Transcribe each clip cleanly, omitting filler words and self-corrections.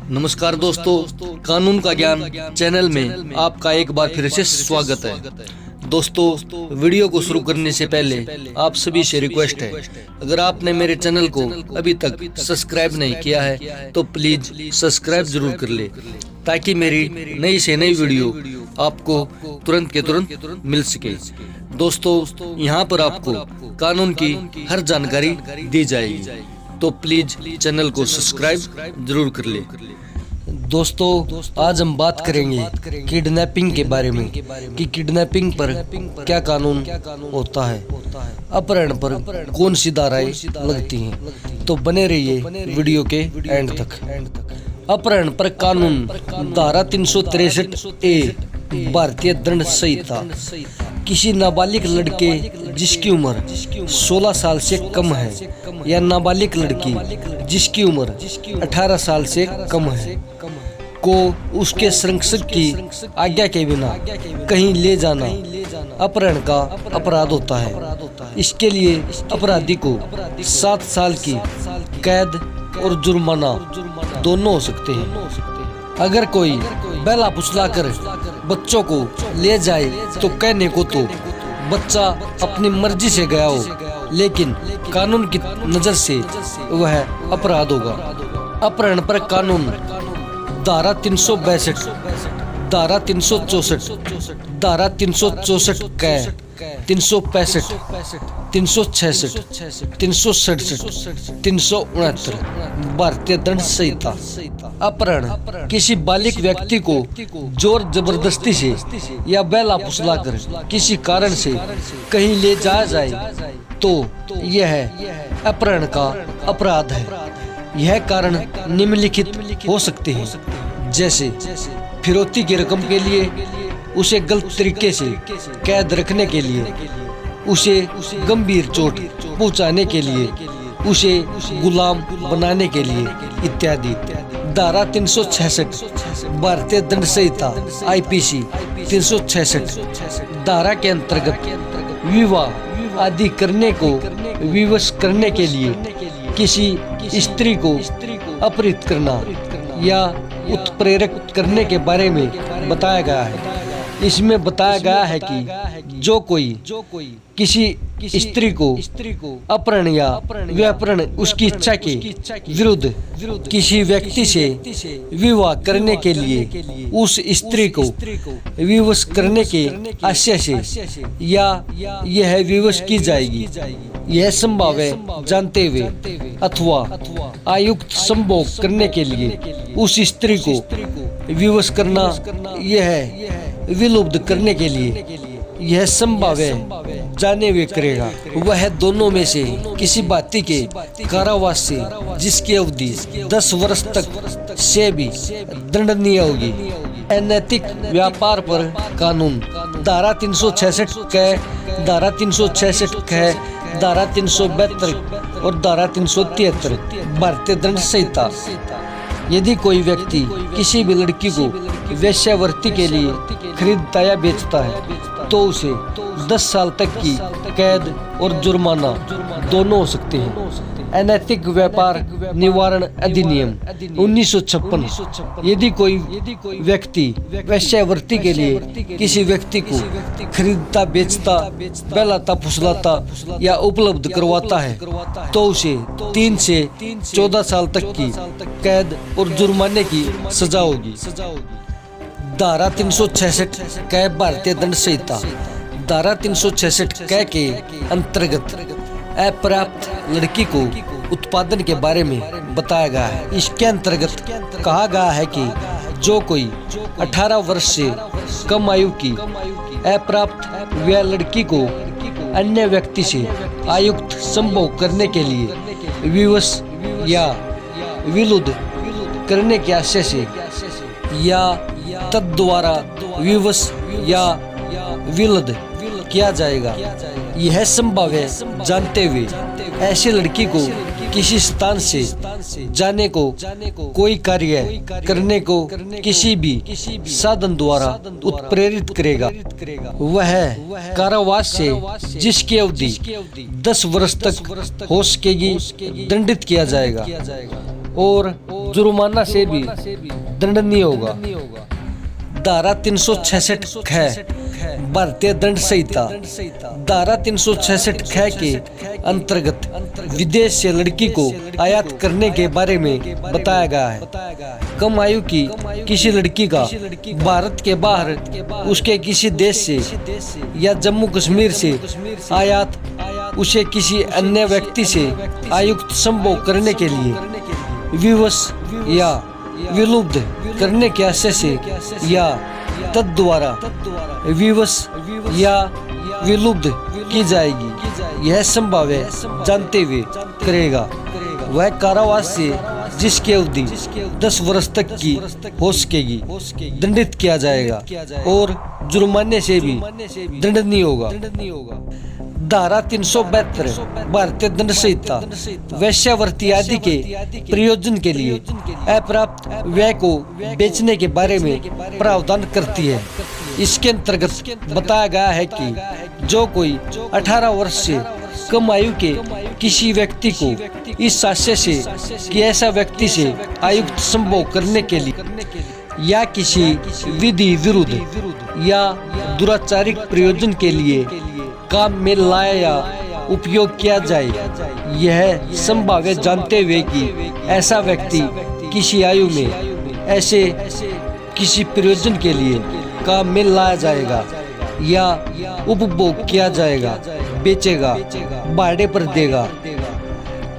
नमस्कार दोस्तों, कानून का ज्ञान चैनल में आपका एक बार फिर से स्वागत है। दोस्तों, वीडियो को शुरू करने से पहले आप सभी से रिक्वेस्ट है, अगर आपने मेरे चैनल को अभी तक सब्सक्राइब नहीं किया है तो प्लीज सब्सक्राइब जरूर कर ले, ताकि मेरी नई से नई वीडियो आपको तुरंत के तुरंत मिल सके। दोस्तों, यहाँ पर आपको कानून की हर जानकारी दी जाएगी, तो प्लीज चैनल को सब्सक्राइब जरूर कर ले। दोस्तों, आज हम बात करेंगे किडनैपिंग के बारे में कि किडनैपिंग पर क्या कानून होता है, अपहरण पर कौन सी धाराएं लगती हैं। तो बने रहिए वीडियो के एंड तक। अपहरण पर कानून धारा 363A भारतीय दंड संहिता किसी नाबालिग लड़के जिसकी उम्र 16 साल से कम है या नाबालिग लड़की जिसकी उम्र 18 साल से कम है को उसके संरक्षक की आज्ञा के बिना कहीं ले जाना अपहरण का अपराध होता है। इसके लिए अपराधी को 7 साल की कैद और जुर्माना दोनों हो सकते हैं। अगर कोई बहला फुसलाकर बच्चों को ले जाए तो कहने को तो बच्चा अपनी मर्जी से गया हो, लेकिन कानून की नजर से वह अपराध होगा। अपहरण पर कानून धारा 362, धारा 364, धारा 364 कै 365, 366, 367, 369 भारतीय दंड संहिता। अपहरण किसी बालिग व्यक्ति को जोर जबरदस्ती से या बहला फुसलाकर किसी कारण से कहीं ले जाया जाए तो यह अपहरण का अपराध है। यह कारण निम्नलिखित हो सकते हैं, जैसे फिरौती की रकम के लिए, उसे गलत तरीके से कैद रखने के लिए, उसे गंभीर चोट पहुंचाने के लिए, उसे गुलाम बनाने के लिए इत्यादि। धारा 366 भारतीय दंड संहिता IPC 366 धारा के अंतर्गत विवाह आदि करने को विवश करने के लिए किसी स्त्री को अपहरित करना या उत्प्रेरक करने के बारे में बताया गया है। इसमें बताया गया है कि जो कोई किसी स्त्री को अपहरण या व्यापरण उसकी इच्छा के विरुद्ध किसी व्यक्ति से विवाह करने के लिए उस स्त्री को विवश करने के आशय से या यह विवश की जाएगी, यह संभव है जानते हुए अथवा आयुक्त संभोग करने के लिए उस स्त्री को विवश करना, यह विलुप्त करने के लिए यह संभव है जाने हुए करेगा, वह दोनों में से किसी बाती के कारावास से जिसकी अवधि 10 वर्ष तक से भी दंडनीय होगी। अनैतिक व्यापार पर कानून धारा 366 कै, धारा 366 कै, धारा 372 और धारा 373 भारतीय दंड संहिता। यदि कोई व्यक्ति किसी भी लड़की को वेश्यावृत्ति के लिए खरीदता या बेचता है तो उसे 10 साल तक की कैद और जुर्माना दोनों हो सकते हैं। अनैतिक व्यापार निवारण अधिनियम 1956, यदि कोई व्यक्ति वेश्यावृत्ति के लिए किसी व्यक्ति को खरीदता, बेचता, बहलाता, फुसलाता या उपलब्ध करवाता है तो उसे 3 से 14 साल तक की कैद और जुर्माने की सजा होगी। धारा 366 कै भारतीय दंड संहिता। धारा 366 कै के अंतर्गत अपर्याप्त लड़की को उत्पादन के बारे में बताया गया है। इसके अंतर्गत कहा गया है कि जो कोई 18 वर्ष से कम आयु की अपर्याप्त वह लड़की को अन्य व्यक्ति से आयुक्त संभोग करने के लिए विवश या विलुप्त करने के आशय से या तद्वारा विवश या विलुप्त किया जाएगा, यह संभव है जानते हुए ऐसी लड़की को किसी स्थान से जाने को, कोई कार्य करने को किसी भी साधन द्वारा उत्प्रेरित करेगा, वह कारावास से जिसकी अवधि 10 वर्ष तक हो सकेगी दंडित किया जाएगा। और जुर्माना से भी दंडनीय होगा। धारा 366 ख भारतीय दंड संहिता धारा 366 ख के अंतर्गत विदेश से लड़की को आयात करने के बारे में बताया गया है। कम आयु की किसी लड़की का भारत के बाहर उसके किसी देश से या जम्मू कश्मीर से आयात उसे किसी अन्य व्यक्ति से आयुक्त संभोग करने के लिए विवश या विलुप्त करने के आशय से या तद्वारा विवश या विलुप्त की जाएगी, यह संभाव्य जानते हुए करेगा। वह कारावास से जिसकी अवधि 10 वर्ष तक की हो सकेगी दंडित किया जाएगा और जुर्माने से भी दंडनीय होगा। धारा 372 भारतीय दंड संहिता वेश्यावृत्ति आदि के प्रयोजन के लिए अप्राप्त व्यय को बेचने के बारे में प्रावधान करती है। इसके अंतर्गत बताया गया है कि जो कोई 18 वर्ष से कम आयु के किसी व्यक्ति को इस आशय से कि ऐसा व्यक्ति से आयुक्त संभोग करने के लिए या किसी विधि विरुद्ध या दुराचारिक प्रयोजन के लिए काम में लाया या उपयोग किया जाए, यह संभाव्य जानते हुए कि ऐसा व्यक्ति किसी आयु में ऐसे किसी प्रयोजन के लिए काम में लाया जाएगा या उपभोग किया जाएगा, बेचेगा, भाड़े पर देगा,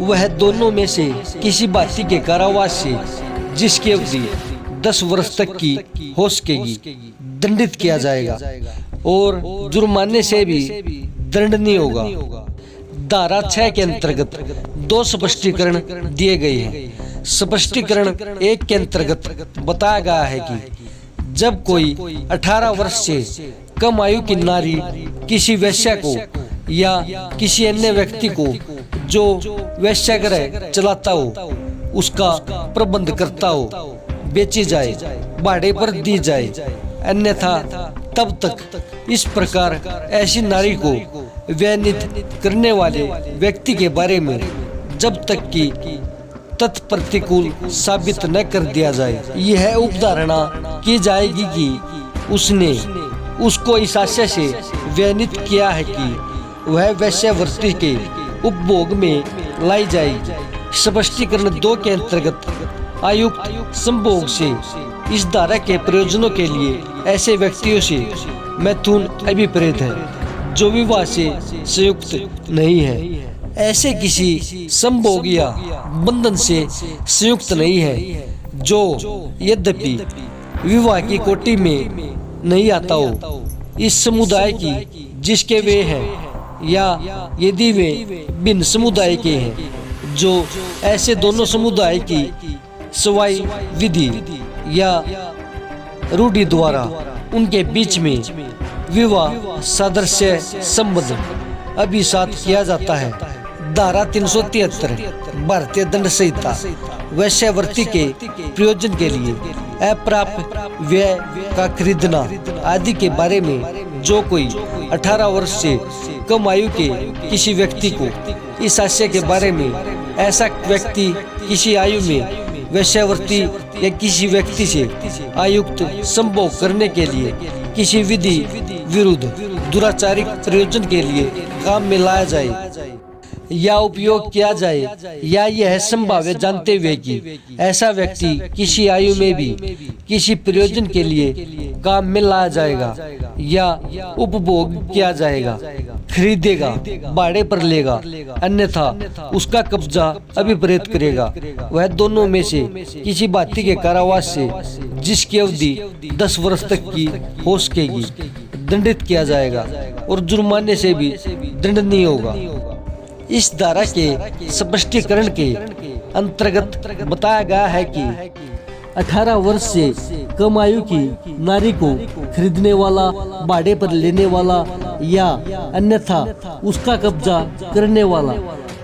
वह दोनों में से किसी बाती के कारावास से जिसकी अवधि 10 वर्ष तक की हो सकेगी दंडित किया जाएगा और जुर्माने से भी दंडनीय होगा। धारा 6 के अंतर्गत 2 स्पष्टीकरण दिए गए हैं। स्पष्टीकरण 1 के अंतर्गत बताया गया है कि जब कोई 18 वर्ष से कम आयु की नारी किसी वेश्या को या किसी अन्य व्यक्ति को जो वेश्यागृह चलाता हो उसका प्रबंध करता हो बेची जाए, भाड़े पर दी जाए, अन्यथा तब तक इस प्रकार ऐसी नारी को व्यनित करने वाले व्यक्ति के बारे में जब तक कि तत्प्रतिकूल साबित न कर दिया जाए, यह उपधारणा की जाएगी कि उसने उसको इस आशय से व्यनित किया है कि वह वेश्यावृत्ति के उपभोग में लाई जाएगी। स्पष्टीकरण 2 के अंतर्गत आयुक्त संभोग से इस धारा के प्रयोजनों के लिए ऐसे व्यक्तियों से मैथुन अभिप्रेत है जो विवाह से संयुक्त नहीं है, ऐसे किसी संभोग या बंधन से संयुक्त नहीं है जो यद्यपि विवाह की कोटि में नहीं आता हो, इस समुदाय की जिसके वे हैं या यदि वे भिन्न समुदाय के हैं, जो ऐसे दोनों समुदाय की सवाई विधि या रूढ़ी द्वारा उनके बीच में विवाह सादृश्य संबंध अभिसात किया जाता है। धारा 373 भारतीय दंड संहिता वेश्यावृत्ति के प्रयोजन के लिए अप्राप्त व्यय का खरीदना आदि के बारे में जो कोई 18 वर्ष से कम आयु के किसी व्यक्ति को इस आशय के बारे में ऐसा व्यक्ति किसी आयु में वेश्यावृत्ति या किसी व्यक्ति से आयुक्त संभोग करने के लिए किसी विधि विरुद्ध दुराचारिक प्रयोजन के लिए काम में लाया जाए या उपयोग किया जाए, या यह संभाव्य जानते हुए कि ऐसा व्यक्ति किसी आयु में भी किसी प्रयोजन के लिए काम में लाया जाएगा या उपभोग किया जाएगा, खरीदेगा, भाड़े पर लेगा, अन्यथा उसका कब्जा अभिप्रेत करेगा, वह दोनों में से किसी बाती के कारावास से जिसकी अवधि 10 वर्ष तक की हो सकेगी दंडित किया जाएगा और जुर्माने से भी दंडनीय होगा। इस धारा के स्पष्टीकरण के अंतर्गत बताया गया है कि 18 वर्ष से कम आयु की नारी को खरीदने वाला, भाड़े पर लेने वाला या अन्यथा उसका कब्जा करने वाला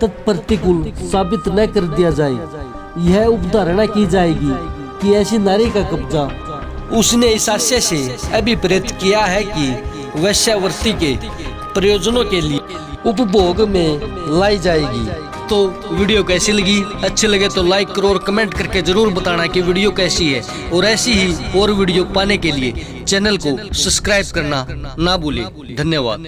तत्प्रतिकूल साबित न कर दिया जाए, यह उपधारणा की जाएगी कि ऐसी नारी का कब्जा उसने इस आशय से अभिप्रेत किया है कि वेश्यावृत्ति के प्रयोजनों के लिए उपभोग में लाई जाएगी। दोस्तों वीडियो कैसी लगी, अच्छी लगे तो लाइक करो और कमेंट करके जरूर बताना कि वीडियो कैसी है। और ऐसी ही और वीडियो पाने के लिए चैनल को सब्सक्राइब करना ना भूलें। धन्यवाद।